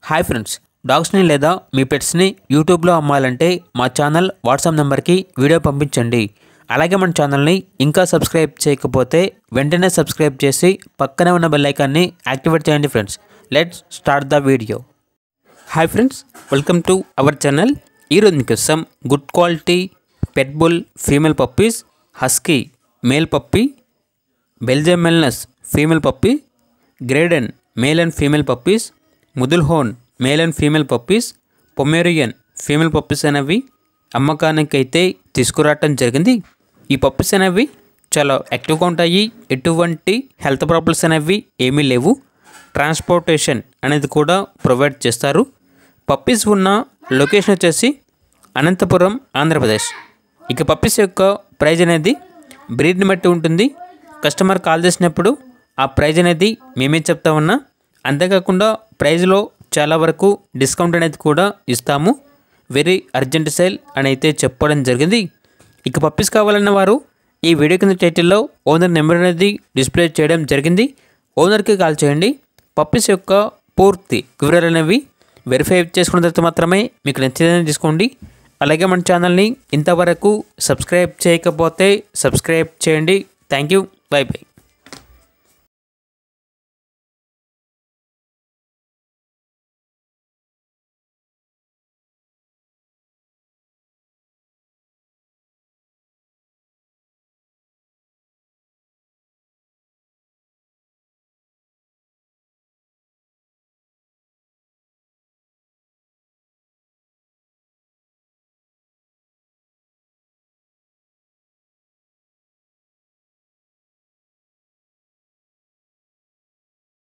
Hi friends, డాగ్స్ని లేదా మీ పెట్స్ని యూట్యూబ్లో అమ్మాలంటే మా ఛానల్ వాట్సాప్ నెంబర్కి వీడియో పంపించండి. అలాగే మన ఛానల్ని ఇంకా సబ్స్క్రైబ్ చేయకపోతే వెంటనే సబ్స్క్రైబ్ చేసి పక్కనే ఉన్న బెల్ ఐకాన్ని యాక్టివేట్ చేయండి. Friends, let's start the video. Hi friends, welcome to our channel. ఈరోజు మీకోసం good quality pit bull female puppies, husky male puppy, Belgium Malinois female puppy, Great Dane male and female puppies, ముదుల్హోన్ male and female puppies, Pomeranian female puppies అనేవి అమ్మకానికైతే తీసుకురావటం జరిగింది. ఈ puppies అనేవి చాలా యాక్టివ్గా ఉంటాయి. ఎటువంటి హెల్త్ ప్రాబ్లమ్స్ అనేవి ఏమీ లేవు. ట్రాన్స్పోర్టేషన్ అనేది కూడా ప్రొవైడ్ చేస్తారు. పప్పీస్ ఉన్న లొకేషన్ వచ్చేసి అనంతపురం, ఆంధ్రప్రదేశ్. ఇక పప్పీస్ యొక్క ప్రైజ్ అనేది బ్రీడ్ని బట్టి ఉంటుంది. కస్టమర్ కాల్ చేసినప్పుడు ఆ ప్రైజ్ అనేది మేమే చెప్తా ఉన్నా. అంతేకాకుండా ప్రైజ్లో చాలా వరకు డిస్కౌంట్ అనేది కూడా ఇస్తాము. వెరీ అర్జెంట్ సేల్ అని అయితే చెప్పడం జరిగింది. ఇక పప్పీస్ కావాలన్న వారు ఈ వీడియో కింద టైటిల్లో ఓనర్ నెంబర్ అనేది డిస్ప్లే చేయడం జరిగింది. ఓనర్కి కాల్ చేయండి. పప్పీస్ యొక్క పూర్తి వివరాలు అనేవి వెరిఫై చేసుకున్న తర్వాత మాత్రమే మీకు నచ్చిందని తీసుకోండి. అలాగే మన ఛానల్ని ఇంతవరకు సబ్స్క్రైబ్ చేయకపోతే సబ్స్క్రైబ్ చేయండి. Thank you. By by.